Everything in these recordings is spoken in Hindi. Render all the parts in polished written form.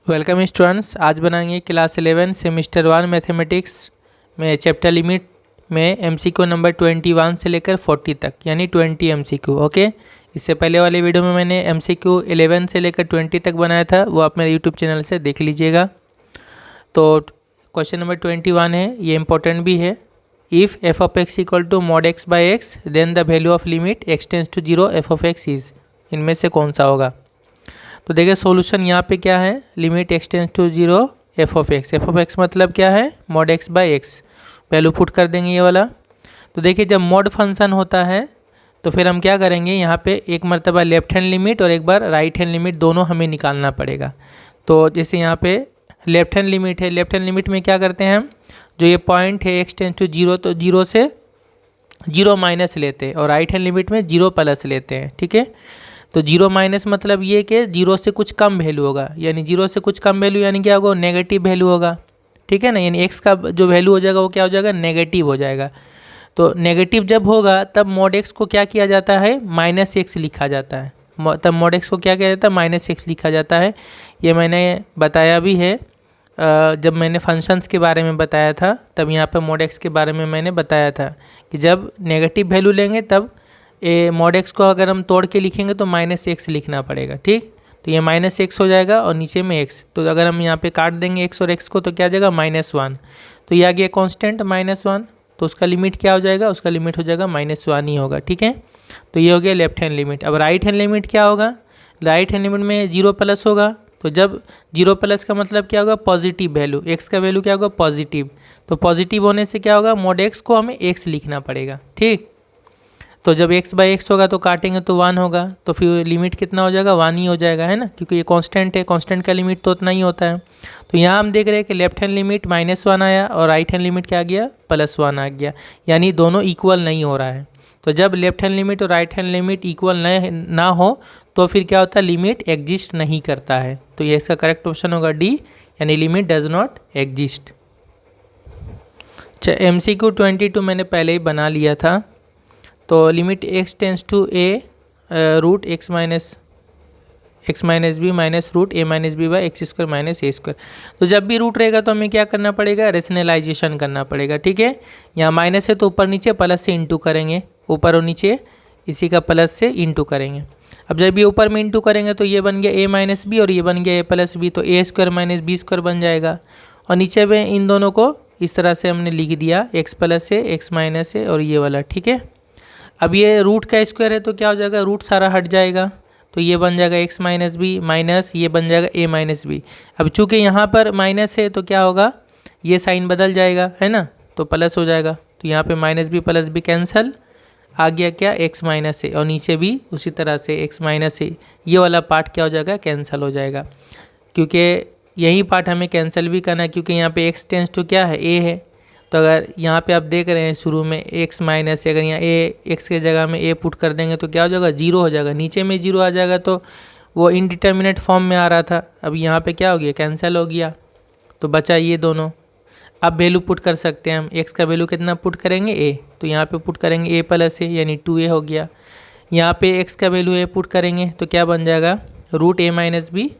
Welcome students. आज बनाएंगे क्लास 11 सेमेस्टर 1 मैथमेटिक्स में चैप्टर लिमिट में एमसीक्यू नंबर 21 से लेकर 40 तक, यानी 20 एमसीक्यू। ओके, इससे पहले वाले वीडियो में मैंने एमसीक्यू 11 से लेकर 20 तक बनाया था, वो आप मेरे यूट्यूब चैनल से देख लीजिएगा। तो क्वेश्चन नंबर 21 है, ये इंपॉर्टेंट भी है। If F of X equal to mod X by X then the value of limit X tends to 0 F of X is, इनमें से कौन सा होगा। तो देखिए सोल्यूशन यहाँ पे क्या है, limit X tends to 0 F of X मतलब क्या है, mod X by X. Value put कर देंगे ये वाला। तो देखिए जब मॉड फंक्शन होता है तो फिर हम क्या करेंगे, यहाँ पे एक मरतबा लेफ्ट हैंड लिमिट और एक बार राइट हैंड लिमिट दोनों हमें निकालना पड़ेगा। तो जैसे यहाँ पे लेफ्ट हैंड लिमिट है, लेफ्ट हैंड लिमिट में क्या करते हैं हम, जो ये पॉइंट है एक्स टेंस टू 0 तो 0 से 0 माइनस लेते हैं और राइट हैंड लिमिट में 0 प्लस लेते हैं। ठीक है, तो 0 माइनस मतलब ये कि 0 से कुछ कम वैल्यू होगा, यानी 0 से कुछ कम वैल्यू यानी क्या होगा, नेगेटिव वैल्यू होगा। ठीक है ना, यानी x का जो वैल्यू हो जाएगा वो क्या हो जाएगा, नेगेटिव हो जाएगा। तो नेगेटिव जब होगा तब मॉड x को क्या किया जाता है, माइनस एक्स लिखा जाता है। तब मॉड x को क्या किया जाता है, माइनस एक्स लिखा जाता है। ये मैंने बताया भी है जब मैंने फंक्शंस के बारे में बताया था, तब यहाँ पर मॉड x के बारे में मैंने बताया था कि जब नेगेटिव वैल्यू लेंगे तब मॉड एक्स को अगर हम तोड़ के लिखेंगे तो माइनस एक्स लिखना पड़ेगा। ठीक, तो ये माइनस एक्स हो जाएगा और नीचे में एक्स, तो अगर हम यहाँ पे काट देंगे एक्स और एक्स को तो क्या आ जाएगा, -1। तो ये आ गया कांस्टेंट -1, तो उसका लिमिट क्या हो जाएगा, उसका लिमिट हो जाएगा -1 ही होगा। ठीक है, तो ये हो गया लेफ्ट हैंड लिमिट। अब राइट हैंड लिमिट क्या होगा, राइट हैंड लिमिट में 0 प्लस होगा। तो जब 0 प्लस का मतलब क्या होगा, पॉजिटिव वैल्यू, एक्स का वैल्यू क्या होगा, पॉजिटिव। तो पॉजिटिव होने से क्या होगा, मॉड एक्स को हमें एक्स लिखना पड़ेगा। ठीक, तो जब x बाई एक्स होगा तो काटेंगे तो 1 होगा, तो फिर लिमिट कितना हो जाएगा, 1 ही हो जाएगा, है ना, क्योंकि ये कांस्टेंट है, कांस्टेंट का लिमिट तो उतना ही होता है। तो यहाँ हम देख रहे हैं कि लेफ्ट हैंड लिमिट -1 आया और राइट हैंड लिमिट क्या आ गया, +1 आ गया, यानी दोनों इक्वल नहीं हो रहा है। तो जब लेफ्ट हैंड लिमिट और राइट हैंड लिमिट इक्वल ना हो तो फिर क्या होता है, लिमिट एग्जिस्ट नहीं करता है। तो ये इसका करेक्ट ऑप्शन होगा डी, यानी लिमिट डज नॉट एग्जिस्ट। अच्छा, MCQ 22 मैंने पहले ही बना लिया था। तो limit X tends to A root X minus B minus root A minus B by X square minus A square. तो जब भी रूट रहेगा तो हमें क्या करना पड़ेगा, रेशनलाइजेशन करना पड़ेगा। ठीक है, यहाँ माइनस है तो ऊपर नीचे प्लस से इंटू करेंगे, ऊपर और नीचे इसी का प्लस से इंटू करेंगे। अब जब ये ऊपर में इंटू करेंगे तो ये बन गया ए माइनस बी और ये बन गया ए प्लस बी, तो ए स्क्वायर माइनस बी स्क्वायर बन जाएगा। और नीचे में इन दोनों को इस तरह से हमने लिख दिया, एक्स प्लस है एक्स माइनस है और ये वाला। ठीक है, अब ये रूट का स्क्वायर है तो क्या हो जाएगा, रूट सारा हट जाएगा, तो ये बन जाएगा एक्स माइनस बी माइनस ये बन जाएगा ए माइनस बी। अब चूंकि यहाँ पर माइनस है तो क्या होगा, ये साइन बदल जाएगा, है ना, तो प्लस हो जाएगा। तो यहाँ पे minus B plus B cancel, आ गया क्या, एक्स माइनस है, और नीचे भी उसी तरह से एक्स माइनस है, ये वाला पार्ट क्या हो जाएगा, कैंसिल हो जाएगा। क्योंकि यही पार्ट हमें कैंसिल भी करना है, क्योंकि यहाँ पे एक्स टेंस टू क्या है, ए है। तो अगर यहाँ पे आप देख रहे हैं शुरू में एक्स माइनस, अगर यहाँ ए एक्स के जगह में ए पुट कर देंगे तो क्या हो जाएगा, 0 हो जाएगा, नीचे में 0 आ जाएगा, तो वो इनडिटर्मिनेट फॉर्म में आ रहा था। अब यहाँ पे क्या हो गया, कैंसिल हो गया, तो बचा ये दोनों। अब वैल्यू पुट कर सकते हैं हम, एक्स का वैल्यू कितना पुट करेंगे, ए, तो यहाँ पे पुट करेंगे ए प्लस ए यानी 2a हो गया। यहाँ पे एक्स का वैल्यू ए पुट करेंगे तो क्या बन जाएगा, रूट ए माइनस बी,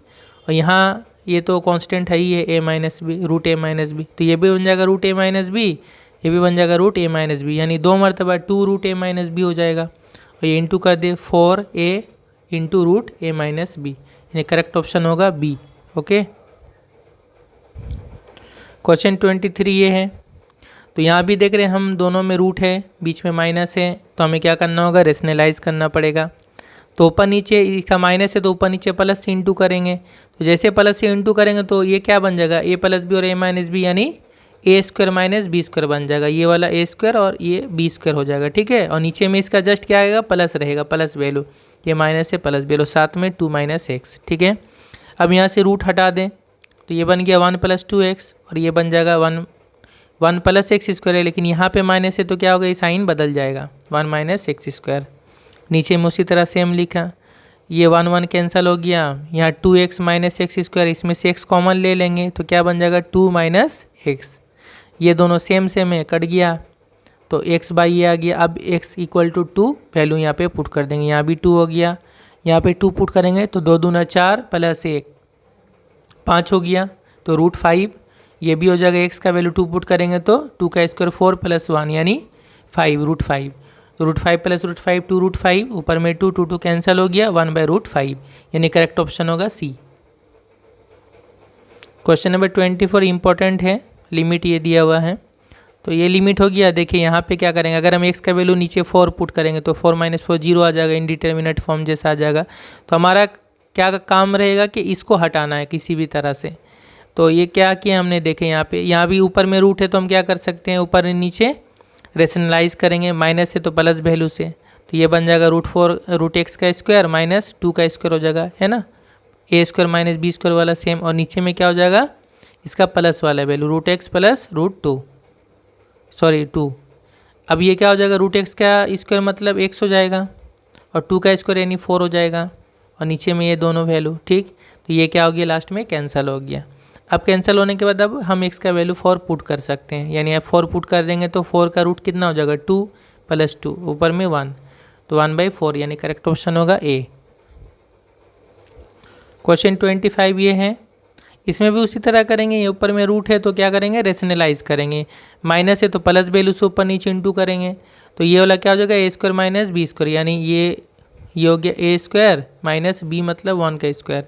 और यहाँ ये तो कांस्टेंट है ही है, ए minus B root A minus B, तो ये भी बन जाएगा रूट ए माइनस बी, ये भी बन जाएगा रूट ए माइनस बी, यानी 2 मरतबा 2 रूट ए माइनस बी हो जाएगा। और ये इंटू कर दे 4a into root A minus B, यानी करेक्ट ऑप्शन होगा बी। ओके, क्वेश्चन 23 ये है। तो यहाँ भी देख रहे हैं हम, दोनों में रूट है, बीच में माइनस है, तो हमें क्या करना होगा, रेशनलाइज करना पड़ेगा। तो ऊपर नीचे इसका माइनस है तो ऊपर नीचे प्लस से इंटू करेंगे, तो जैसे प्लस से इंटू करेंगे तो ये क्या बन जाएगा, ए प्लस बी और ए माइनस बी, यानी ए स्क्वायर माइनस बी स्क्वायर बन जाएगा, ये वाला ए स्क्वायर और ये बी स्क्वायर हो जाएगा। ठीक है, और नीचे में इसका जस्ट क्या आएगा, प्लस रहेगा, प्लस वैल्यू, ये माइनस से प्लस वैल्यू, साथ में 2 माइनस एक्स। ठीक है, अब यहाँ से रूट हटा दें तो ये बन गया 1 + 2x और ये बन जाएगा 1 + एक्स स्क्वायर है, लेकिन यहाँ पे माइनस है तो क्या होगा, ये साइन बदल जाएगा, 1 माइनस एक्स स्क्वायर। नीचे में उसी तरह सेम लिखा, ये 1 1 कैंसिल हो गया, यहाँ 2x माइनस एक्स स्क्वायर, इसमें से x कॉमन ले लेंगे तो क्या बन जाएगा, 2 माइनस एक्स, ये दोनों सेम है, कट गया, तो x बाई ये आ गया। अब x इक्वल टू 2 वैल्यू यहाँ पे पुट कर देंगे, यहाँ भी 2 हो गया, यहाँ पे 2 पुट करेंगे तो 2 दूना 4 प्लस 1 5 हो गया तो √5, ये भी हो जाएगा, एक्स का वैल्यू 2 पुट करेंगे तो 2 का स्क्वायर 4 + 1 यानी 5 √5, तो √5 + √5 2 √5, ऊपर में 2 2 कैंसिल हो गया, 1/√5 यानी करेक्ट ऑप्शन होगा सी। क्वेश्चन नंबर 24 इंपॉर्टेंट है, लिमिट ये दिया हुआ है, तो ये लिमिट हो गया। देखिए यहाँ पे क्या करेंगे, अगर हम एक्स का वैल्यू नीचे 4 पुट करेंगे तो 4 - 4 0 आ जाएगा, इनडिटर्मिनेट फॉर्म जैसा आ जाएगा। तो हमारा क्या काम रहेगा कि इसको हटाना है किसी भी तरह से। तो ये क्या किया हमने, देखें यहाँ पे, यहाँ भी ऊपर में रूट है तो हम क्या कर सकते हैं, ऊपर नीचे रेशनलाइज करेंगे, माइनस से तो प्लस वैल्यू से, तो ये बन जाएगा √4 √x का स्क्वायर माइनस 2 का स्क्वायर हो जाएगा, है ना, a² - b² वाला सेम, और नीचे में क्या हो जाएगा इसका प्लस वाला वैल्यू √x + √2 सॉरी 2। अब ये क्या हो जाएगा, √x का स्क्वायर मतलब x हो जाएगा और 2 का स्क्वायर यानी 4 हो जाएगा, और नीचे में ये दोनों वैल्यू, ठीक। तो ये क्या हो गया, लास्ट में कैंसिल हो गया। अब कैंसिल होने के बाद अब हम x का वैल्यू 4 पुट कर सकते हैं, यानी आप 4 पुट कर देंगे तो 4 का रूट कितना हो जाएगा 2 + 2, ऊपर में 1, तो 1/4 यानी करेक्ट ऑप्शन होगा ए। क्वेश्चन 25 ये है, इसमें भी उसी तरह करेंगे, ये ऊपर में रूट है तो क्या करेंगे, रेशनलाइज करेंगे, माइनस है तो प्लस वैल्यू से ऊपर नीचे इंटू करेंगे, तो ये वाला क्या हो जाएगा a² - b², यानी ये हो गया a² - b मतलब 1 का स्क्वायर,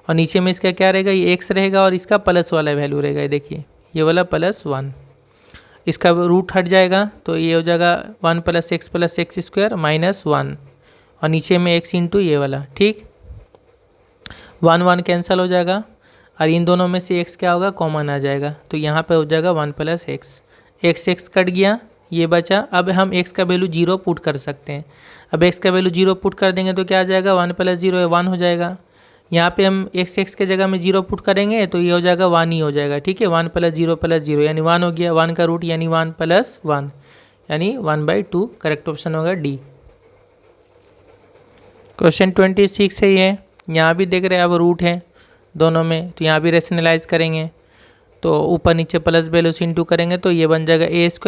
और नीचे में इसका क्या रहेगा, ये x रहेगा और इसका प्लस वाला वैल्यू रहेगा, ये देखिए ये वाला +1, इसका रूट हट जाएगा तो ये हो जाएगा 1 + x + x² - 1, और नीचे में x इंटू ये वाला, ठीक। 1 1 कैंसिल हो जाएगा और इन दोनों में से x क्या होगा, कॉमन आ जाएगा, तो यहाँ पे हो जाएगा 1 + x, x कट गया, ये बचा। अब हम x का वैल्यू 0 पुट कर सकते हैं, अब x का वैल्यू 0 पुट कर देंगे तो क्या आ जाएगा, 1 + 0 है 1 हो जाएगा। यहाँ पे हम x के जगह में 0 पुट करेंगे तो ये हो जाएगा 1 ही हो जाएगा, ठीक है, 1 + 0 + 0 यानी 1 हो गया, 1 का रूट यानी 1 + 1 यानी 1/2, करेक्ट ऑप्शन होगा डी। क्वेश्चन 26 है ये, यहाँ भी देख रहे हैं अब रूट है दोनों में, तो यहाँ भी रेशनलाइज करेंगे, तो ऊपर नीचे प्लस वैल्यू से इंटू करेंगे तो ये बन जाएगा a²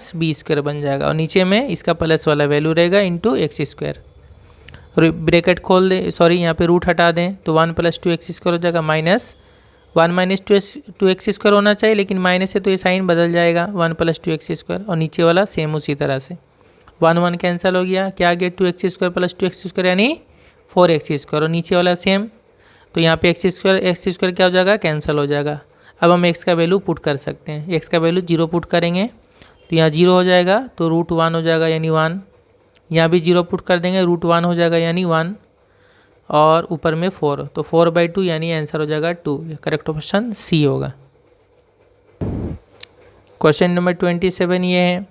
- b² बन जाएगा, और नीचे में इसका प्लस वाला वैल्यू रहेगा इंटू x², ब्रैकेट खोल दें, सॉरी यहाँ पे रूट हटा दें तो 1 + 2x² हो जाएगा, -1 - 2x² होना चाहिए, लेकिन माइनस से तो ये साइन बदल जाएगा, 1 + 2x², और नीचे वाला सेम उसी तरह से 1 1 कैंसिल हो गया, क्या आ गया 2x² + 2x² यानी 4x², और नीचे वाला सेम, तो यहाँ पे x² क्या हो जाएगा, कैंसिल हो जाएगा। अब हम x का वैल्यू पुट कर सकते हैं, x का वैल्यू 0 पुट करेंगे तो यहाँ 0 हो जाएगा, तो √1 हो जाएगा यानी 1, यहाँ भी 0 पुट कर देंगे √1 हो जाएगा यानी 1, और ऊपर में 4, तो 4/2 यानी आंसर हो जाएगा 2, करेक्ट ऑप्शन सी होगा। क्वेश्चन नंबर 27 ये है,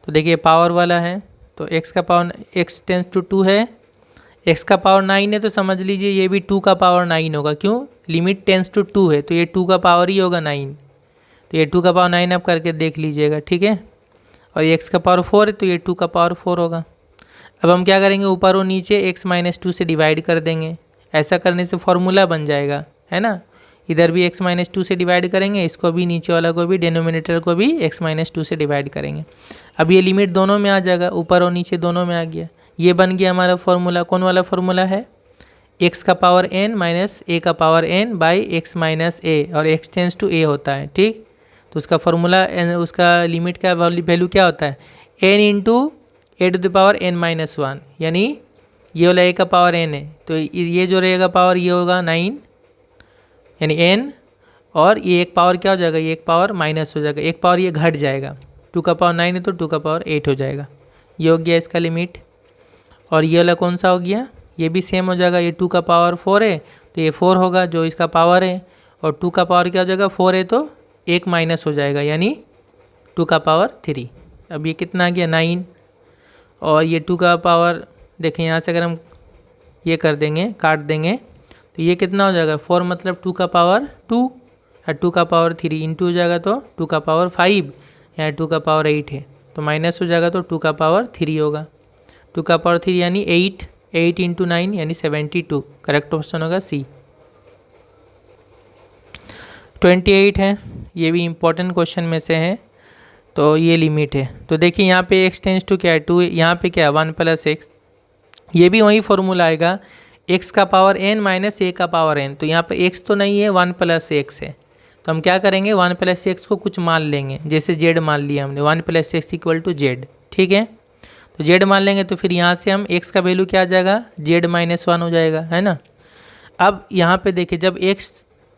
तो देखिए पावर वाला है, तो x का पावर x टेंस टू 2 है, x का पावर 9 है तो समझ लीजिए ये भी 2 का पावर 9 होगा, क्यों, लिमिट टेंस टू 2 है तो ये 2 का पावर ही होगा 9, तो ये 2 का पावर 9 आप करके देख लीजिएगा, ठीक है। और ये x का पावर 4 है तो ये 2 का पावर 4 होगा। अब हम क्या करेंगे, ऊपर और नीचे x - 2 से डिवाइड कर देंगे, ऐसा करने से फॉर्मूला बन जाएगा, है ना, इधर भी x - 2 से डिवाइड करेंगे, इसको भी नीचे वाला को भी, डिनोमिनेटर को भी x - 2 से डिवाइड करेंगे। अब ये लिमिट दोनों में आ जाएगा, ऊपर और नीचे दोनों में आ गया, ये बन गया हमारा फॉर्मूला। कौन वाला फॉर्मूला है, x का पावर n माइनस a का power n by x - a, और x टेंस टू a होता है, ठीक। तो उसका फॉर्मूला, उसका लिमिट का वैल्यू क्या होता है, n इंटू a⁻n-1, यानी ये वाला a का पावर n है तो ये जो रहेगा पावर ये होगा 9 यानी n, और ये एक पावर क्या हो जाएगा, ये एक पावर माइनस हो जाएगा, एक पावर ये घट जाएगा, 2 का पावर 9 है तो 2 का पावर 8 हो जाएगा, ये हो गया इसका लिमिट। और ये वाला कौन सा हो गया, ये भी सेम हो जाएगा, ये 2 का पावर 4 है तो ये 4 होगा जो इसका पावर है, और 2 का पावर क्या हो जाएगा 4 है तो एक माइनस हो जाएगा यानी 2 का पावर 3। अब ये कितना आ गया 9, और ये 2 का पावर देखें यहाँ से अगर हम ये कर देंगे, काट देंगे तो ये कितना हो जाएगा 4 मतलब 2 का पावर 2 और 2 का पावर 3 इंटू हो जाएगा तो 2 का पावर 5 या 2 का पावर 8 है तो माइनस हो जाएगा तो 2 का पावर 3 होगा, 2 का पावर 3 यानी 8, 8 इंटू 9 यानी 72, करेक्ट ऑप्शन होगा सी। 28 है, ये भी इम्पोर्टेंट क्वेश्चन में से है, तो ये लिमिट है, तो देखिए यहाँ पे x टेंस टू क्या है 2, यहाँ पे क्या है 1 + x, ये भी वही फॉर्मूला आएगा, एक्स का पावर एन माइनस ए का पावर एन, तो यहाँ पे एक्स तो नहीं है, 1 + एक्स है, तो हम क्या करेंगे 1 + एक्स को कुछ मान लेंगे, जैसे जेड मान लिया हमने, 1 + एक्स = जेड, ठीक है। तो जेड मान लेंगे तो फिर यहाँ से हम एक्स का वैल्यू क्या आ जाएगा, z-1 हो जाएगा, है ना। अब यहाँ पे देखिए जब x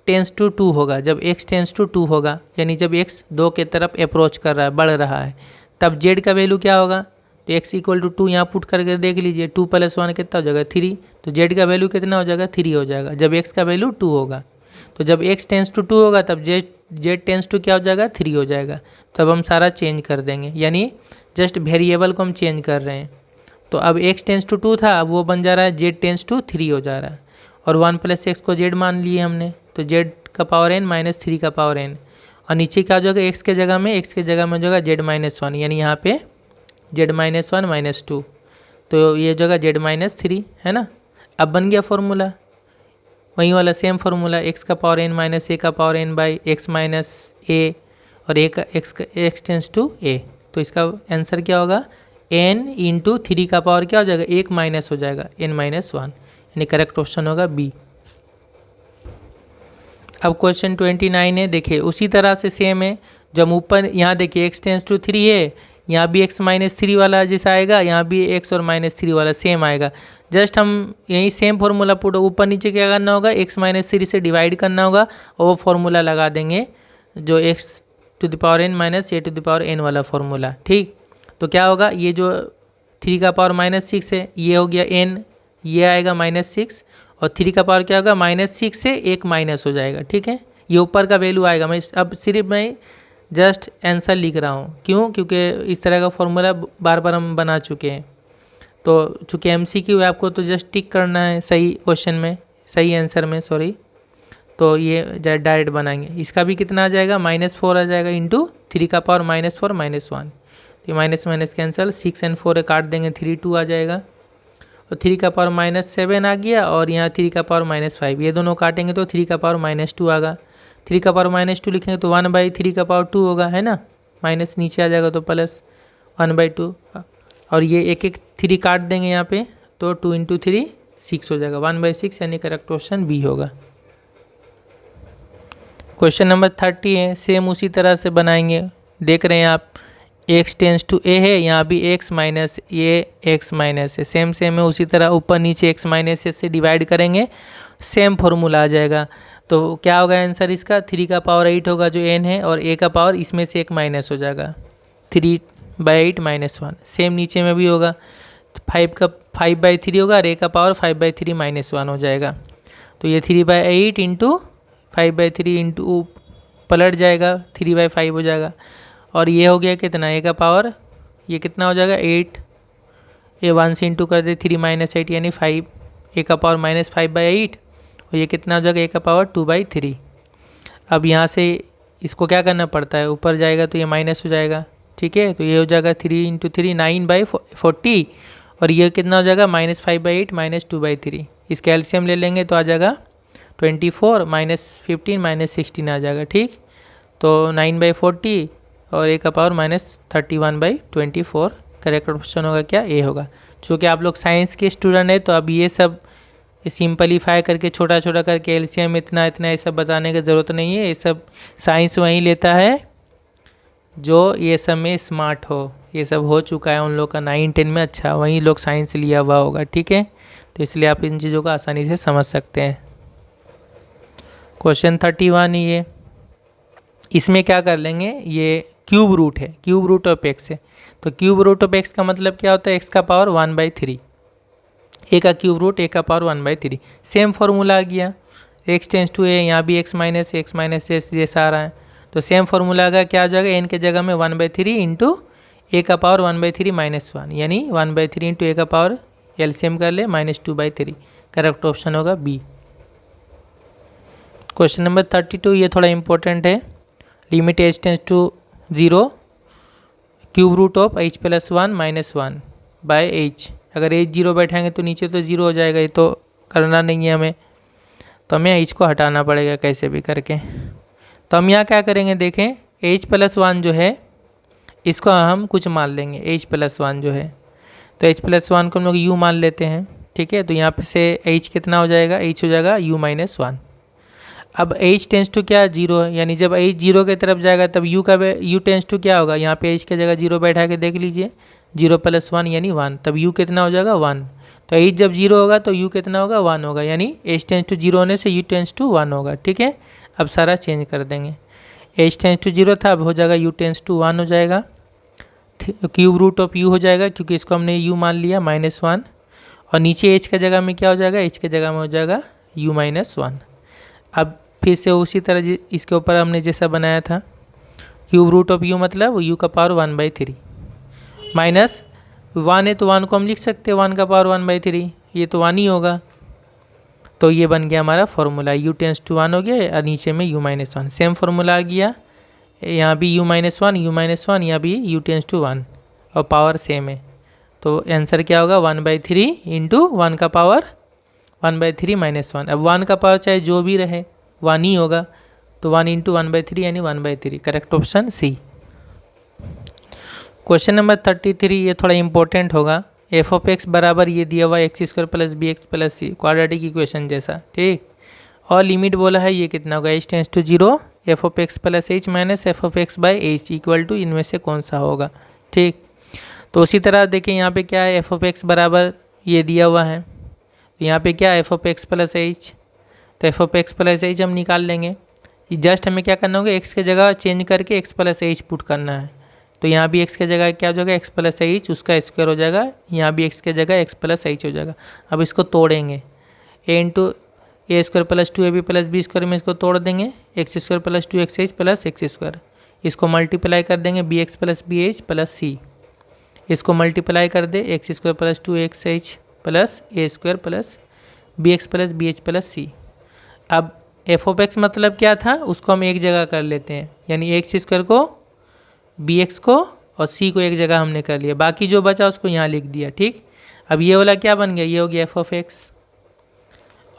टेंस टू 2 होगा, जब x टेंस टू 2 होगा, यानी जब x 2 के तरफ अप्रोच कर रहा है, बढ़ रहा है, तब z का वैल्यू क्या होगा, तो x = 2 यहाँ पुट करके देख लीजिए, 2 + 1 कितना हो जाएगा 3, तो z का वैल्यू कितना हो जाएगा 3 हो जाएगा, जब x का वैल्यू 2 होगा। तो जब x टेंस टू 2 होगा तब z टेंस टू क्या हो जाएगा 3 हो जाएगा, तब हम सारा चेंज कर देंगे, यानी जस्ट वेरिएबल को हम चेंज कर रहे हैं। तो अब x टेंस टू 2 था, अब वो बन जा रहा है z टेंस टू 3 हो जा रहा है, और 1 + x को z मान लिए हमने, तो z का पावर n माइनस 3 का पावर n, और नीचे क्या हो जाएगा x के जगह में हो जाएगा z-1, यानी यहाँ पे z-1 - 2, तो ये हो जाएगा z-3, है ना। अब बन गया फॉर्मूला, वही वाला सेम फार्मूला, x का पावर n माइनस a का power n by x minus a, और a का x टेंस टू a, तो इसका आंसर क्या होगा n × 3 का पावर क्या हो जाएगा 1 माइनस हो जाएगा n-1, यानी करेक्ट ऑप्शन होगा बी। अब क्वेश्चन 29 है, देखिए उसी तरह से सेम है, जब ऊपर यहाँ देखिए x टेंस टू 3 है, यहाँ भी x-3 वाला जैसा आएगा, यहाँ भी x और -3 वाला सेम आएगा, जस्ट हम यही सेम फार्मूला पुट, ऊपर नीचे क्या करना होगा x-3 से डिवाइड करना होगा, और वो फार्मूला लगा देंगे जो x⁴n माइनस a⁴n वाला फार्मूला, ठीक। तो क्या होगा, ये जो 3 का पावर -6 है, ये हो गया n, ये आएगा -6, और 3 का पावर क्या होगा -6 से 1 माइनस हो जाएगा, ठीक है। ये ऊपर का वैल्यू आएगा, मैं अब सिर्फ मैं जस्ट आंसर लिख रहा हूँ, क्यों, क्योंकि इस तरह का फॉर्मूला बार बार हम बना चुके हैं। तो चूँकि MCQ है, आपको तो जस्ट टिक करना है सही क्वेश्चन में, सही आंसर में, सॉरी। तो ये डायरेक्ट बनाएंगे, इसका भी कितना आ जाएगा -4 आ जाएगा, इंटू 3 का पावर -4 -1, तो माइनस माइनस कैंसिल, 6 और 4 काट देंगे, 3 2 आ जाएगा, और 3 का पावर -7 आ गया, और यहाँ 3 का पावर -5, ये दोनों काटेंगे तो 3 का पावर -2 आएगा, 3 का पावर -2 लिखेंगे तो 1/3 का पावर 2 होगा, है ना, माइनस नीचे आ जाएगा तो प्लस 1/2, और ये एक एक 3 काट देंगे यहाँ पे, तो 2 × 3 6 हो जाएगा, 1/6, यानी करेक्ट ऑप्शन बी होगा। क्वेश्चन नंबर 30 है, सेम उसी तरह से बनाएंगे, देख रहे हैं आप, x टेंस टू a है, यहाँ भी x minus a x minus है, सेम है, उसी तरह ऊपर नीचे x माइनस से डिवाइड करेंगे, सेम फार्मूला आ जाएगा। तो क्या होगा आंसर इसका, 3 का पावर 8 होगा जो n है, और a का पावर इसमें से 1 माइनस हो जाएगा, 3/8 - 1, सेम नीचे में भी होगा, 5/3 होगा, और a का पावर 5/3 - 1 हो जाएगा, तो ये 3/8 × 5/3 इंटू पलट जाएगा, 3/5 हो जाएगा, और ये हो गया कितना, a का पावर, ये कितना हो जाएगा 8, ये 1 से इंटू कर दे, 3 - 8 यानी 5, a का पावर -5/8, और ये कितना हो जाएगा a का पावर 2/3। अब यहाँ से इसको क्या करना पड़ता है, ऊपर जाएगा तो ये माइनस हो जाएगा, ठीक है, तो ये हो जाएगा 3 × 3 9/40, और ये कितना हो जाएगा -5/8 -2/3, इसका एलसीएम ले लेंगे तो आ जाएगा 24 -15 -16 आ जाएगा, ठीक। तो 9/40 और a का पावर -31/24, करेक्ट ऑप्शन होगा क्या, ए होगा। चूँकि आप लोग साइंस के स्टूडेंट हैं, तो अब ये सब सिंपलीफाई करके छोटा छोटा करके एलसीएम इतना ये सब बताने की ज़रूरत नहीं है, ये सब साइंस वहीं लेता है जो ये सब में स्मार्ट हो, ये सब हो चुका है उन लोग का 9-10 में, अच्छा वहीं लोग साइंस लिया हुआ होगा, ठीक है, तो इसलिए आप इन चीज़ों को आसानी से समझ सकते हैं। क्वेश्चन 31 ये, इसमें क्या कर लेंगे, ये क्यूब रूट है, क्यूब रूट ऑफ एक्स है, तो क्यूब रूट ऑफ एक्स का मतलब क्या होता है, एक्स का पावर 1/3, ए का क्यूब रूट ए का पावर 1/3, सेम फार्मूला आ गया, x टेंस टू a, यहाँ भी x माइनस s जैसा आ रहा है, तो सेम फार्मूला आएगा, क्या आ जाएगा, n के जगह में 1/3 इंटू a का पावर 1/3 -1, यानी 1/3 इंटू a का पावर एलसीएम कर ले -2/3, करेक्ट ऑप्शन होगा बी। क्वेश्चन नंबर 32, ये थोड़ा इंपॉर्टेंट है, limit h tends to 0 cube root of h + 1 - 1 by h, अगर h 0 बैठाएंगे तो नीचे तो 0 हो जाएगा, ये तो करना नहीं है हमें, तो हमें h को हटाना पड़ेगा कैसे भी करके। तो हम यहाँ क्या करेंगे, देखें h + 1 जो है इसको हम कुछ मान लेंगे, h + 1 जो है, तो h + 1 को हम लोग u मान लेते हैं, ठीक है। तो यहाँ पे से h कितना हो जाएगा, h हो जाएगा u-1। अब h टेंस टू क्या, 0 है, यानी जब h 0 की तरफ जाएगा तब u टेंस टू क्या होगा, यहाँ पे h की जगह 0 बैठा के देख लीजिए, 0 + 1 यानी 1, तब u कितना हो जाएगा 1। तो h जब 0 होगा तो u कितना होगा 1 होगा, यानी h टेंस टू 0 होने से u टेंस टू 1 होगा। ठीक है, अब सारा चेंज कर देंगे, h टेंस टू 0 था, अब हो जाएगा u टेंस टू 1 हो जाएगा, क्यूब रूट ऑफ u हो जाएगा क्योंकि इसको हमने u मान लिया -1, और नीचे h के जगह में क्या हो जाएगा, h के जगह में हो जाएगा u-1। अब फिर से उसी तरह इसके ऊपर हमने जैसा बनाया था, क्यूब रूट ऑफ u मतलब u का पावर 1/3, -1 है तो 1 को हम लिख सकते हैं 1 का पावर 1/3, ये तो 1 ही होगा। तो ये बन गया हमारा फॉर्मूला, u टेंस टू 1 हो गया और नीचे में u-1, सेम फॉर्मूला आ गया, यहाँ भी u-1 यहाँ भी u टेंस टू 1 और पावर सेम है। तो आंसर क्या होगा 1/3 इंटू 1 का पावर 1/3 -1। अब 1 का पावर चाहे जो भी रहे 1 ही होगा, तो 1 इंटू 1/3 यानी 1/3, correct option C. Question number 33, ये थोड़ा इंपॉर्टेंट होगा। f(x) बराबर ये दिया हुआ x² + bx + c, quadratic equation जैसा, ठीक। और लिमिट बोला है ये कितना होगा, h tends to 0, f(x) + h minus f(x/h) equal to इनमें से कौन सा होगा, ठीक। तो उसी तरह देखिए यहाँ पे क्या है, f(x) बराबर ये दिया हुआ है, यहाँ पे क्या है f(x + h), तो f(x + h) हम निकाल लेंगे। जस्ट हमें क्या करना होगा, x के जगह चेंज करके x + h पुट करना है। तो यहाँ भी x के जगह क्या हो जाएगा, x + h, उसका स्क्वायर हो जाएगा, यहाँ भी x के जगह x + h हो जाएगा। अब इसको तोड़ेंगे, a × a² + 2ab + b² में इसको तोड़ देंगे, x² + 2xh + x², इसको मल्टीप्लाई कर देंगे bx + bh + c, इसको मल्टीप्लाई कर दे x² + 2xh + a² + bx + bh + c। अब f(x) मतलब क्या था, उसको हम एक जगह कर लेते हैं, यानी x² को, bx को और c को एक जगह हमने कर लिया, बाकी जो बचा उसको यहाँ लिख दिया, ठीक। अब ये वाला क्या बन गया, ये हो गया f(x),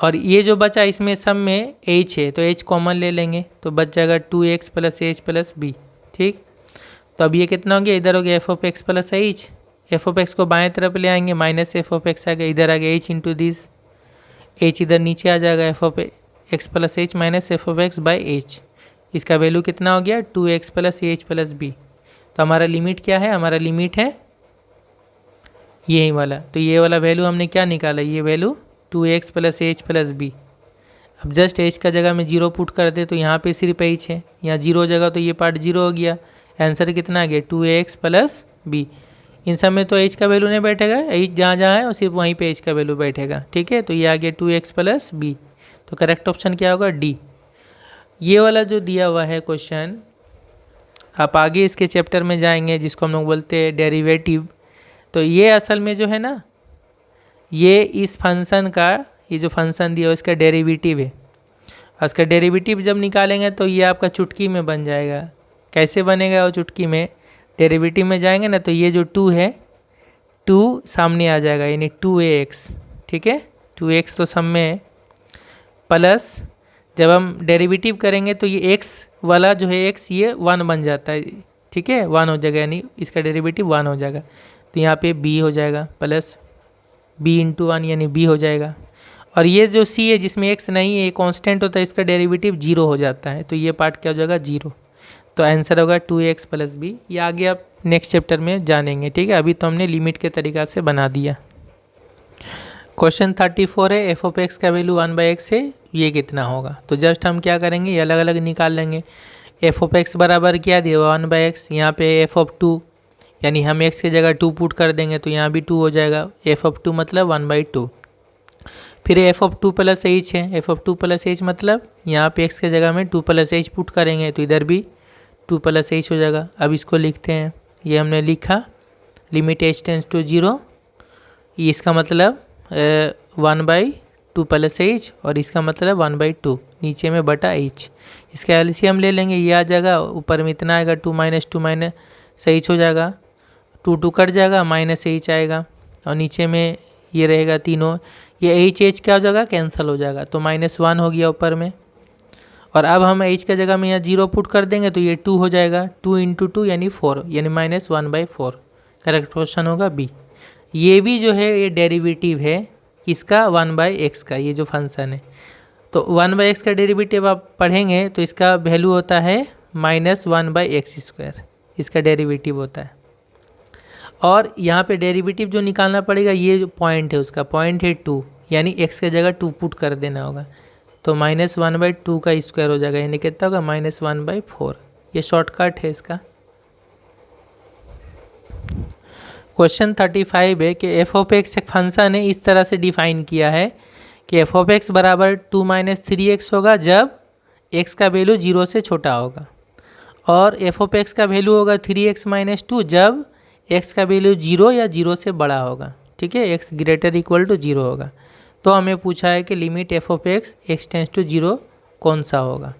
और ये जो बचा इसमें सब में h है तो h कॉमन ले लेंगे, तो बच जाएगा 2x + h + b, ठीक। तो अब ये कितना हो गया, इधर हो गया f(x + h), f(x) को बाएं तरफ ले आएंगे, माइनस f(x) आ गया, इधर आ गया h इंटू दिस, h इधर नीचे आ जाएगा, f(x + h माइनस f(x/h), इसका वैल्यू कितना हो गया 2x + h + b। तो हमारा लिमिट क्या है, हमारा लिमिट है यही वाला, तो ये वाला वैल्यू हमने क्या निकाला, ये वैल्यू 2x + h + b। अब जस्ट h का जगह में 0 पुट कर दे तो यहाँ पे सिर्फ h है, यहाँ 0 जगह तो ये पार्ट 0 हो गया, आंसर कितना आ गया 2x + b। इन सब में तो h का वैल्यू नहीं बैठेगा, h जहाँ जहाँ है और सिर्फ वहीं पे h का वैल्यू बैठेगा, ठीक है। तो ये आ गया 2x + b, तो करेक्ट ऑप्शन क्या होगा डी। ये वाला जो दिया हुआ है क्वेश्चन, आप आगे इसके चैप्टर में जाएंगे जिसको हम लोग बोलते हैं डेरिवेटिव, तो ये असल में जो है ना, ये इस फंक्शन का, ये जो फंक्शन दिया है इसका डेरिवेटिव है, और इसका डेरिवेटिव जब निकालेंगे तो ये आपका चुटकी में बन जाएगा। कैसे बनेगा वो चुटकी में, डेरिवेटिव में जाएंगे ना तो ये जो 2 है, 2 सामने आ जाएगा, यानी 2ax, ठीक है, 2x तो सब में है, प्लस जब हम डेरिवेटिव करेंगे तो ये x वाला जो है x ये 1 बन जाता है, ठीक है, 1 हो जाएगा, यानी इसका डेरिवेटिव 1 हो जाएगा। तो यहाँ पे b हो जाएगा प्लस b × 1 यानी b हो जाएगा, और ये जो c है जिसमें x नहीं है, ये कांस्टेंट होता है, इसका डेरिवेटिव 0 हो जाता है, तो ये पार्ट क्या हो जाएगा 0। तो आंसर होगा 2x + b। ये आगे आप नेक्स्ट चैप्टर में जानेंगे, ठीक है, अभी तो हमने लिमिट के तरीक़ा से बना दिया। क्वेश्चन 34 है, f(x) का वैल्यू 1/x है, ये कितना होगा। तो जस्ट हम क्या करेंगे, ये अलग अलग निकाल लेंगे। f(x) बराबर क्या दिया हुआ 1/x, यहाँ पे f(2), यानी हम x की जगह 2 पुट कर देंगे तो यहाँ भी 2 हो जाएगा, f(2) मतलब 1/2। फिर f(2 + h) है, f(2 + h) मतलब यहाँ पे x के जगह में 2 + h पुट करेंगे तो इधर भी 2 + h हो जाएगा। अब इसको लिखते हैं, ये हमने लिखा, लिमिट h टेंस टू 0, इसका मतलब 1/2 + h, और इसका मतलब 1/2 नीचे में बटा h। इसका एलसीएम ले लेंगे, ये आ जाएगा, ऊपर में इतना आएगा 2 - 2 h हो जाएगा, 2 कट जाएगा, -h आएगा, और नीचे में ये रहेगा तीनों, ये h क्या हो जाएगा, कैंसिल हो जाएगा, तो -1 हो गया ऊपर में। और अब हम h का जगह में यहाँ 0 पुट कर देंगे तो ये 2 हो जाएगा, 2 × 2 यानी 4, यानी -1/4, करेक्ट क्वेश्चन होगा बी। ये भी जो है ये डेरिवेटिव है, इसका 1/x का, ये जो फंक्शन है। तो 1/x का डेरिवेटिव आप पढ़ेंगे तो इसका वैल्यू होता है -1/x², इसका डेरिवेटिव होता है। और यहाँ पे डेरिवेटिव जो निकालना पड़ेगा, ये जो पॉइंट है उसका पॉइंट है 2, यानी x के जगह 2 पुट कर देना होगा। तो -1/2 का स्क्वायर हो जाएगा, यानी कितना होगा -1/4। ये शॉर्टकट है इसका। क्वेश्चन 35 है कि एफ ऑफ एक्स एक फंक्शन है, इस तरह से डिफाइन किया है कि एफ ऑफ एक्स बराबर 2 - 3x होगा जब x का वैल्यू 0 से छोटा होगा, और एफ ऑफ एक्स का वैल्यू होगा 3x - 2 जब x का वैल्यू 0 या 0 से बड़ा होगा। ठीक है, x ग्रेटर इक्वल टू 0 होगा। तो हमें पूछा है कि limit F of X tends to 0 कौन सा होगा।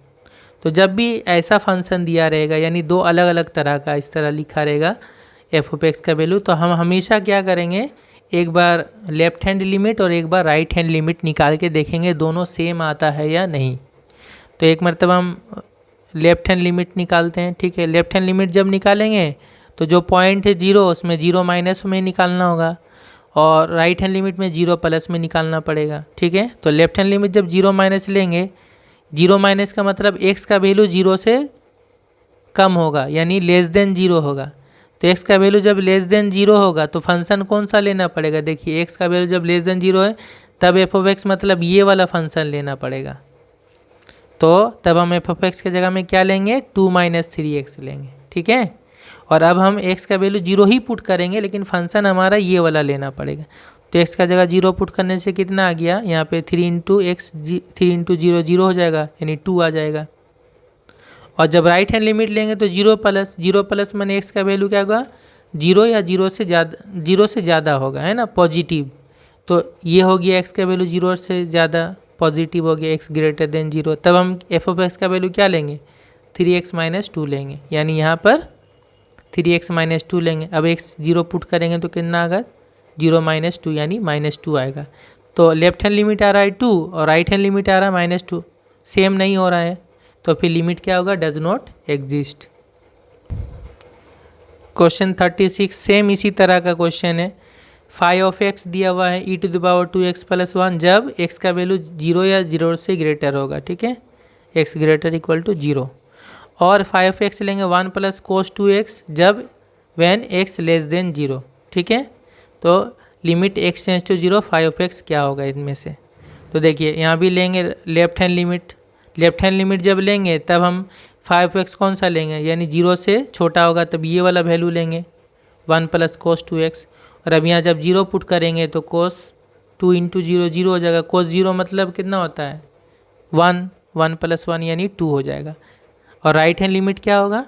तो जब भी ऐसा फंक्शन दिया रहेगा, यानी दो अलग अलग तरह का इस तरह लिखा रहेगा एफ ऑफ एक्स का वैल्यू, तो हम हमेशा क्या करेंगे, एक बार लेफ्ट हैंड लिमिट और एक बार राइट हैंड लिमिट निकाल के देखेंगे दोनों सेम आता है या नहीं। तो एक मरतबा हम लेफ्ट हैंड लिमिट निकालते हैं। ठीक है, लेफ्ट हैंड लिमिट जब निकालेंगे तो जो पॉइंट है 0, उसमें 0 माइनस में निकालना होगा, और राइट हैंड लिमिट में 0 प्लस में निकालना पड़ेगा। ठीक है, तो लेफ्ट हैंड लिमिट जब 0 माइनस लेंगे, 0 माइनस का मतलब x का वैल्यू 0 से कम होगा, यानी लेस देन 0 होगा। तो x का वैल्यू जब लेस देन 0 होगा तो फंक्शन कौन सा लेना पड़ेगा। देखिए, x का वैल्यू जब लेस देन 0 है तब एफ ऑफ एक्स मतलब ये वाला फंक्शन लेना पड़ेगा। तो तब हम एफ ऑफ एक्स के जगह में क्या लेंगे, 2 - 3x लेंगे। ठीक है, और अब हम x का वैल्यू 0 ही पुट करेंगे, लेकिन फंक्शन हमारा ये वाला लेना पड़ेगा। तो x का जगह 0 पुट करने से कितना आ गया, यहाँ पे 3 × 0 0 हो जाएगा, यानी 2 आ जाएगा। और जब राइट हैंड लिमिट लेंगे तो 0 प्लस मैंने x का वैल्यू क्या होगा, 0 या 0 से ज़्यादा होगा, है ना, पॉजिटिव। तो ये हो गया x का वैल्यू 0 से ज़्यादा पॉजिटिव हो गया, x ग्रेटर देन 0। तब हम एफ ऑफ एक्स का वैल्यू क्या लेंगे, 3x - 2 लेंगे, यानी यहाँ पर 3x - 2 लेंगे। अब x 0 पुट करेंगे तो कितना आएगा, 0 - 2, यानी -2 आएगा। तो लेफ्ट हैंड लिमिट आ रहा है 2 और राइट हैंड लिमिट आ रहा है -2, सेम नहीं हो रहा है, तो फिर लिमिट क्या होगा, does not exist. Question 36 same इसी तरह का क्वेश्चन है। फाई ऑफ एक्स दिया हुआ है e⁻²x + 1 जब x का वैल्यू 0 या 0 से ग्रेटर होगा। ठीक है, x ग्रेटर इक्वल टू 0। और फाई ऑफ एक्स लेंगे 1 + cos 2x जब व्हेन x लेस देन 0। ठीक है, तो limit x tends to 0 phi of X क्या होगा इनमें से। तो देखिए, यहाँ भी लेंगे left hand limit. Left hand limit जब लेंगे तब हम फाई ऑफ एक्स कौन सा लेंगे, यानी 0 से छोटा होगा तब ये वाला वैल्यू लेंगे, 1 + cos 2x। और अब यहाँ जब 0 पुट करेंगे तो cos 2 × 0 0 हो जाएगा। cos 0 मतलब कितना होता है, 1 + 1 यानी 2 हो जाएगा। और राइट हैंड लिमिट क्या होगा,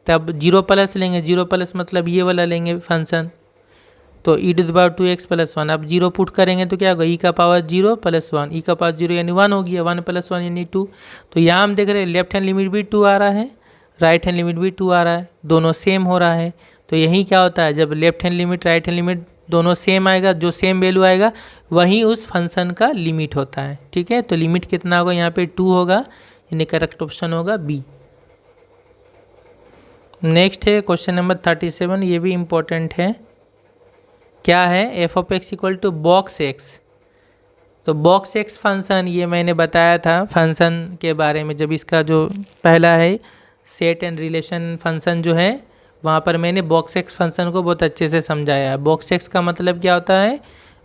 तब 0 प्लस लेंगे, 0 प्लस मतलब ये वाला लेंगे फंक्शन, तो e⁻²x + 1। अब 0 पुट करेंगे तो क्या होगा, e⁻0 + 1, e⁻0 यानी 1 हो गया, 1 + 1 यानी 2। तो यहाँ हम देख रहे हैं लेफ्ट हैंड लिमिट भी 2 आ रहा है, राइट हैंड लिमिट भी 2 आ रहा है, दोनों सेम हो रहा है। तो यही क्या होता है, जब left hand limit right hand limit दोनों सेम आएगा, जो सेम वैल्यू आएगा वही उस फंक्शन का लिमिट होता है। ठीक है, तो लिमिट कितना होगा, यहाँ पे 2 होगा, यानी करेक्ट ऑप्शन होगा बी। नेक्स्ट है क्वेश्चन नंबर 37, ये भी इम्पोर्टेंट है। क्या है, F of X equal to box X. तो बॉक्स एक्स फंक्शन, ये मैंने बताया था फंक्शन के बारे में, जब इसका जो पहला है सेट एंड रिलेशन फंक्शन जो है, वहाँ पर मैंने बॉक्स एक्स फंक्शन को बहुत अच्छे से समझाया है। बॉक्स एक्स का मतलब क्या होता है,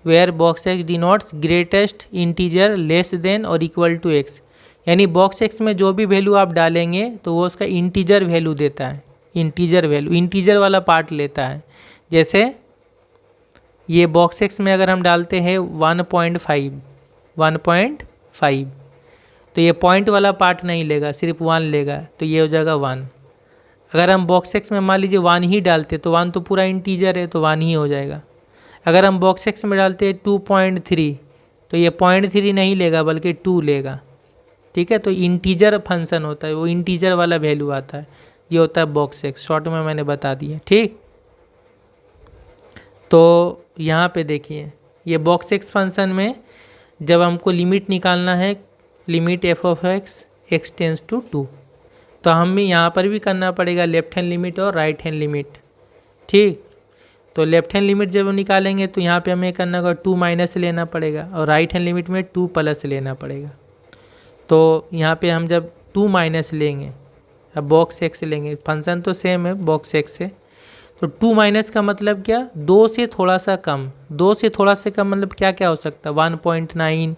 where box X denotes greatest integer less than और इक्वल टू एक्स, यानी बॉक्स एक्स में जो भी वैल्यू आप डालेंगे तो वो उसका इंटीजर वैल्यू देता है, इंटीजर वैल्यू, इंटीजर वाला पार्ट लेता है। जैसे ये बॉक्स एक्स में अगर हम डालते हैं 1.5, तो ये पॉइंट वाला पार्ट नहीं लेगा, सिर्फ 1 लेगा, तो ये हो जाएगा 1। अगर हम बॉक्स एक्स में मान लीजिए 1 ही डालते, तो 1 तो पूरा इंटीजर है तो 1 ही हो जाएगा। अगर हम बॉक्स एक्स में डालते हैं 2.3, तो ये 0.3 नहीं लेगा बल्कि 2 लेगा। ठीक है, तो इंटीजर फंक्शन होता है, वो इंटीजर वाला वैल्यू आता है, ये होता है बॉक्स एक्स, शॉर्ट में मैंने बता दिया। ठीक, तो यहाँ पे देखिए, ये बॉक्स एक्स फंक्शन में जब हमको लिमिट निकालना है, limit F of X tends to 2, तो हमें यहाँ पर भी करना पड़ेगा लेफ्ट हैंड लिमिट और राइट हैंड लिमिट। ठीक, तो लेफ्ट हैंड लिमिट जब हम निकालेंगे तो यहाँ पे हमें करना होगा 2 माइनस लेना पड़ेगा और राइट हैंड लिमिट में 2 प्लस लेना पड़ेगा। तो यहाँ पे हम जब 2 माइनस लेंगे, अब बॉक्स एक्स लेंगे, फंक्शन तो सेम है बॉक्स एक्स से, तो 2 माइनस का मतलब क्या, 2 से थोड़ा सा कम। 2 से थोड़ा सा कम मतलब क्या क्या हो सकता है, 1.9,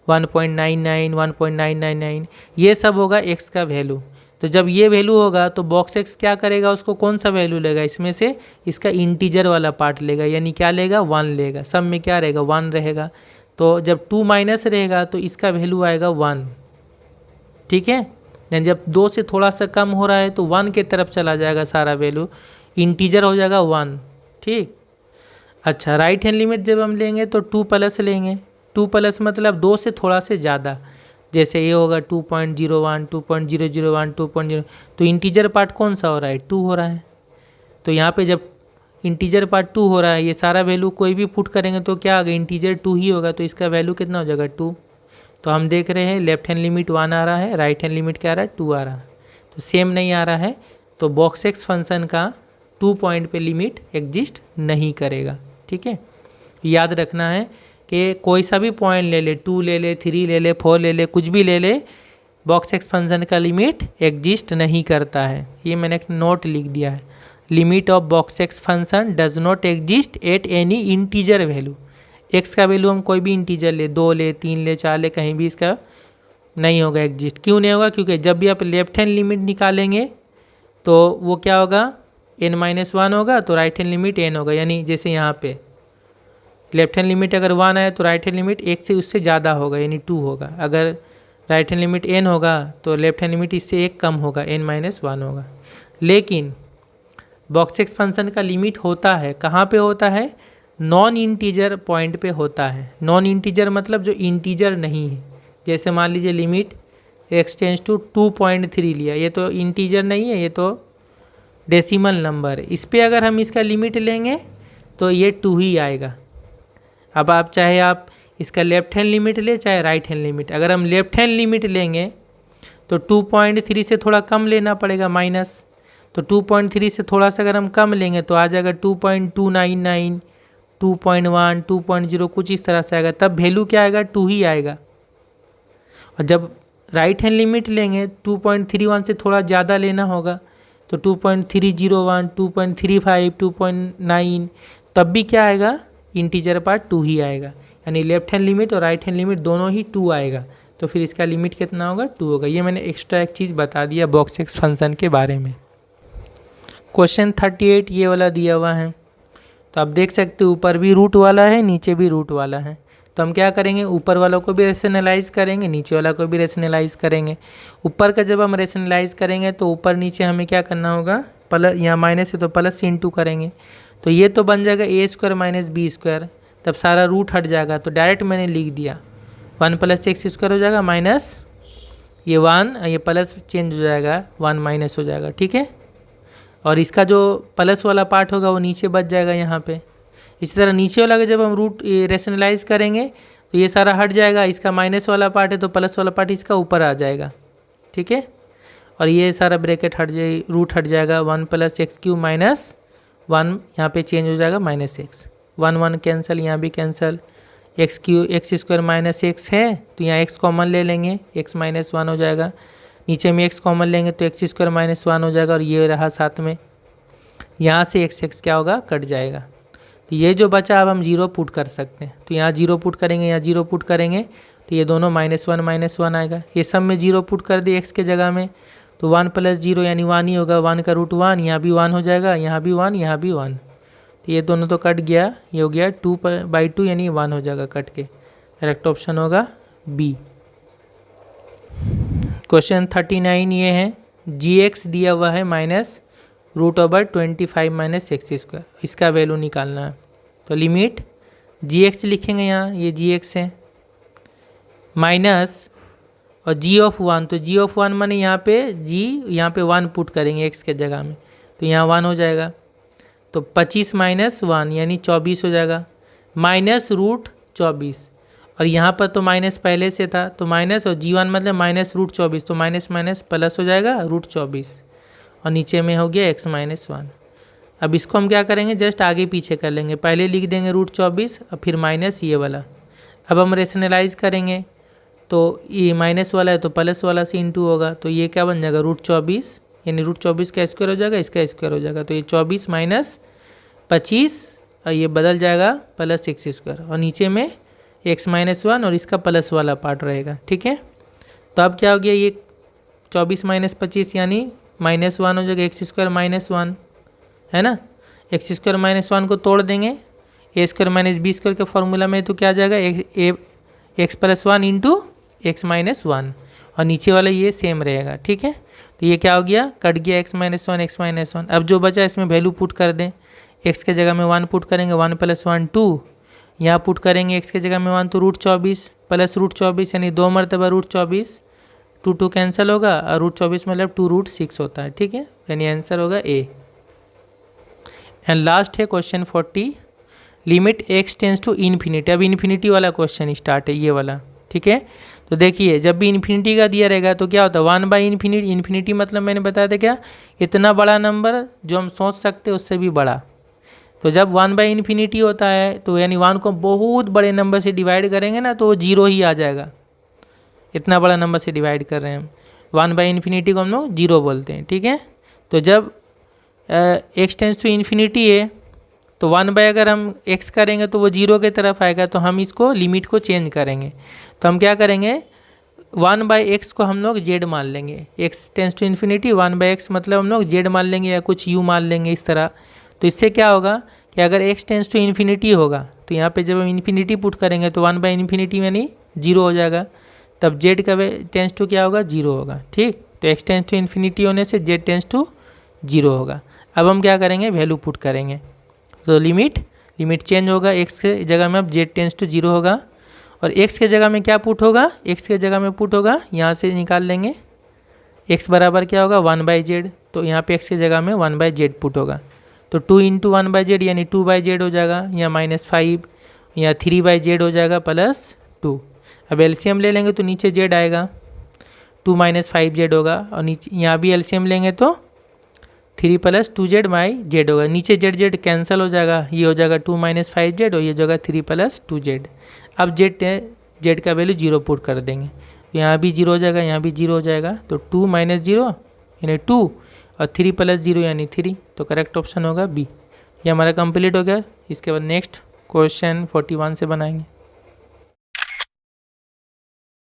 1.99, 1.999, ये सब होगा एक्स का वैल्यू। तो जब ये वैल्यू होगा तो बॉक्स एक्स क्या करेगा, उसको कौन सा वैल्यू लेगा, इसमें से इसका इंटीजर वाला पार्ट लेगा, यानी क्या लेगा, 1 लेगा। सब में क्या रहेगा, 1 रहेगा। तो जब 2 माइनस रहेगा तो इसका वैल्यू आएगा 1, ठीक है। यानी जब 2 से थोड़ा सा कम हो रहा है तो 1 के तरफ चला जाएगा सारा वैल्यू, इंटीजर हो जाएगा 1, ठीक। अच्छा, राइट हैंड लिमिट जब हम लेंगे तो 2 प्लस लेंगे। 2 प्लस मतलब 2 से थोड़ा से ज़्यादा, जैसे ये होगा 2.01, 2.001, 2.0, तो इंटीजर पार्ट कौन सा हो रहा है, 2 हो रहा है। तो यहाँ पे जब इंटीजर पार्ट 2 हो रहा है, ये सारा वैल्यू कोई भी पुट करेंगे तो क्या होगा, इंटीजर 2 ही होगा, तो इसका वैल्यू कितना हो जाएगा, 2। तो हम देख रहे हैं लेफ्ट हैंड लिमिट 1 आ रहा है, राइट हैंड लिमिट क्या आ रहा है, 2 आ रहा है, तो सेम नहीं आ रहा है। तो बॉक्स एक्स फंक्शन का 2 पॉइंट पे लिमिट एग्जिस्ट नहीं करेगा, ठीक है। याद रखना है कि कोई सा भी पॉइंट ले ले, 2 ले ले, 3 ले ले, 4 ले ले, कुछ भी ले ले, बॉक्स एक्स फंक्शन का लिमिट एग्जिस्ट नहीं करता है। ये मैंने एक नोट लिख दिया है, limit of box X function does not exist at any integer value. X का वैल्यू हम कोई भी इंटीजर ले, 2 ले, 3 ले, 4 ले, कहीं भी इसका नहीं होगा एग्जिस्ट। क्यों नहीं होगा, क्योंकि जब भी आप लेफ्ट हैंड लिमिट निकालेंगे तो वो क्या होगा, n-1 होगा, तो राइट हैंड लिमिट n होगा। यानी जैसे यहाँ पे लेफ्ट हैंड लिमिट अगर 1 आए तो राइट हैंड लिमिट 1 से उससे ज़्यादा होगा, यानी 2 होगा। अगर राइट हैंड लिमिट n होगा तो लेफ्ट हैंड लिमिट इससे 1 कम होगा, n-1 होगा। लेकिन बॉक्स एक्स फंक्शन का लिमिट होता है, कहाँ पे होता है, नॉन इंटीजर पॉइंट पे होता है। नॉन इंटीजर मतलब जो इंटीजर नहीं है, जैसे मान लीजिए लिमिट x टेंस टू 2.3 लिया, ये तो इंटीजर नहीं है, ये तो डेसिमल नंबर है। इस पर अगर हम इसका लिमिट लेंगे तो ये 2 ही आएगा। अब आप चाहे आप इसका लेफ्ट हैंड लिमिट ले चाहे राइट हैंड लिमिट, अगर हम लेफ्ट हैंड लिमिट लेंगे तो 2.3 से थोड़ा कम लेना पड़ेगा माइनस, तो 2.3 से थोड़ा सा अगर हम कम लेंगे तो आ जाएगा 2.299, 2.1, 2.0, कुछ इस तरह से आएगा, तब वैल्यू क्या आएगा, 2 ही आएगा। और जब राइट हैंड लिमिट लेंगे 2.31 से थोड़ा ज़्यादा लेना होगा, तो 2.301, 2.35, 2.9, तब भी क्या आएगा, इंटीजर पार्ट 2 ही आएगा। यानी लेफ्ट हैंड लिमिट और राइट हैंड लिमिट दोनों ही 2 आएगा, तो फिर इसका लिमिट कितना होगा, 2 होगा। ये मैंने एक्स्ट्रा एक चीज़ बता दिया बॉक्स एक्स फंक्शन के बारे में। क्वेश्चन 38 ये वाला दिया हुआ है, तो आप देख सकते हो ऊपर भी रूट वाला है, नीचे भी रूट वाला है। तो हम क्या करेंगे, ऊपर वालों को भी रेशनलाइज करेंगे, नीचे वाला को भी रेशनलाइज करेंगे। ऊपर का जब हम रेशनलाइज करेंगे तो ऊपर नीचे हमें क्या करना होगा, प्लस, यहाँ माइनस है तो प्लस इंटू करेंगे, तो ये तो बन जाएगा a² माइनस b², तब सारा रूट हट जाएगा। तो डायरेक्ट मैंने लिख दिया 1 + x² हो जाएगा, माइनस ये 1, ये प्लस चेंज हो जाएगा, 1 माइनस हो जाएगा, ठीक है। और इसका जो प्लस वाला पार्ट होगा वो नीचे बच जाएगा यहाँ पे। इसी तरह नीचे वाला का जब हम रूट रेशनलाइज करेंगे तो ये सारा हट जाएगा, इसका माइनस वाला पार्ट है तो प्लस वाला पार्ट इसका ऊपर आ जाएगा, ठीक है। और ये सारा ब्रैकेट हट जाए, रूट हट जाएगा, 1 + x³ माइनस 1 यहाँ पे चेंज हो जाएगा -x, 1 1 कैंसिल, यहाँ भी कैंसिल, x² माइनस x है तो यहाँ x कॉमन ले लेंगे, x -1 हो जाएगा, नीचे में x कॉमन लेंगे तो x² -1 हो जाएगा, और ये रहा साथ में, यहाँ से x क्या होगा, कट जाएगा। तो ये जो बचा अब हम 0 पुट कर सकते हैं, तो यहाँ 0 पुट करेंगे, यहाँ 0 पुट करेंगे तो ये दोनों -1 आएगा। ये सब में 0 पुट कर दिए x के जगह में, तो 1 + 0 यानी 1 ही होगा, 1 का रूट 1, यहाँ भी 1 हो जाएगा, यहाँ भी 1, यहाँ भी 1, तो ये दोनों तो कट गया, ये हो गया 2/2 यानी 1 हो जाएगा कट के। करेक्ट ऑप्शन होगा बी। क्वेश्चन 39 ये है, gx दिया हुआ है -√25 - x², इसका वैल्यू निकालना है। तो लिमिट gx लिखेंगे, यहाँ ये gx है, माइनस और g(1), तो g(1) माने यहाँ पे g, यहाँ पे 1 पुट करेंगे x के जगह में, तो यहाँ 1 हो जाएगा, तो 25 - 1 यानी 24 हो जाएगा, -√24, और यहाँ पर तो माइनस पहले से था तो माइनस, और g1 मतलब -√24, तो माइनस माइनस प्लस हो जाएगा √24, और नीचे में हो गया x -1। अब इसको हम क्या करेंगे, जस्ट आगे पीछे कर लेंगे। पहले लिख देंगे √24 और फिर माइनस ये वाला। अब हम रेशनलाइज करेंगे तो ये माइनस वाला है तो प्लस वाला से इंटू होगा, तो ये क्या बन जाएगा √24, यानी √24 का स्क्वायर हो जाएगा, इसका स्क्वायर हो जाएगा, तो ये 24 माइनस 25 और ये बदल जाएगा प्लस x², और नीचे में x-1 और इसका प्लस वाला पार्ट रहेगा। ठीक है, तो अब क्या हो गया, ये 24 माइनस 25 यानी -1 हो जाएगा, x² -1 है ना। x² -1 को तोड़ देंगे a² - b² के फॉर्मूला में, तो क्या आ जाएगा x+1 इंटू x-1, और नीचे वाला ये सेम रहेगा। ठीक है, तो ये क्या हो गया, कट गया x-1 x-1। अब जो बचा इसमें वैल्यू पुट कर दें, x के जगह में 1 पुट करेंगे, 1 + 1 2, यहाँ पुट करेंगे x के जगह में 1 तो √24 प्लस √24 यानी 2 मरतबा √24, 2 कैंसिल होगा और √24 मतलब 2√6 होता है। ठीक है, यानी आंसर होगा ए। एंड लास्ट है question 40, limit x tends to infinity. अब इन्फिनिटी वाला क्वेश्चन स्टार्ट है ये वाला। ठीक है, तो देखिए जब भी इन्फिनिटी का दिया रहेगा तो क्या होता है, 1/∞। इन्फिनिटी मतलब मैंने बताया था क्या, इतना बड़ा नंबर जो हम सोच सकते हैं उससे भी बड़ा। तो जब 1/∞ होता है तो यानी 1 को बहुत बड़े नंबर से डिवाइड करेंगे ना तो वो 0 ही आ जाएगा। इतना बड़ा नंबर से डिवाइड कर रहे हैं हम, 1/∞ को हम लोग 0 बोलते हैं। ठीक है, तो जब x टेंस टू इन्फिनिटी है तो 1/ अगर हम x करेंगे तो वो 0 की तरफ आएगा, तो हम इसको लिमिट को चेंज करेंगे। तो हम क्या करेंगे, 1/x को हम लोग z मान लेंगे। x tends to infinity 1/x मतलब हम लोग z मान लेंगे या कुछ u मान लेंगे इस तरह। तो इससे क्या होगा कि अगर x टेंस टू इन्फिनिटी होगा तो यहाँ पे जब हम इन्फिनिटी पुट करेंगे तो 1/∞ यानी 0 हो जाएगा, तब z का टेंस टू क्या होगा, 0 होगा। ठीक, तो x टेंस टू इन्फिनिटी होने से z टेंस टू 0 होगा। अब हम क्या करेंगे, वैल्यू पुट करेंगे, तो लिमिट चेंज होगा, x के जगह में अब z टेंस टू 0 होगा, और x के जगह में क्या पुट होगा, x के जगह में पुट होगा, यहाँ से निकाल लेंगे x बराबर क्या होगा 1/z, तो यहाँ पे x की जगह में 1/z पुट होगा, तो 2 × 1/z यानी 2/z हो जाएगा, या -5 या 3/z हो जाएगा +2। अब एलसीएम ले लेंगे तो नीचे z आएगा, 2 - 5z होगा, और नीचे यहाँ भी एलसीएम लेंगे तो 3 + 2z/z होगा, नीचे z कैंसिल हो जाएगा, ये हो जाएगा 2 - 5z और ये हो जाएगा 3 + 2z। अब z का वैल्यू 0 पुट कर देंगे, यहाँ भी 0 हो जाएगा, यहाँ भी 0 हो जाएगा, तो 2 - 0 यानी 2 और 3 + 0 यानी 3, तो करेक्ट ऑप्शन होगा बी। ये हमारा कंप्लीट हो गया। इसके बाद नेक्स्ट क्वेश्चन 41 से बनाएंगे।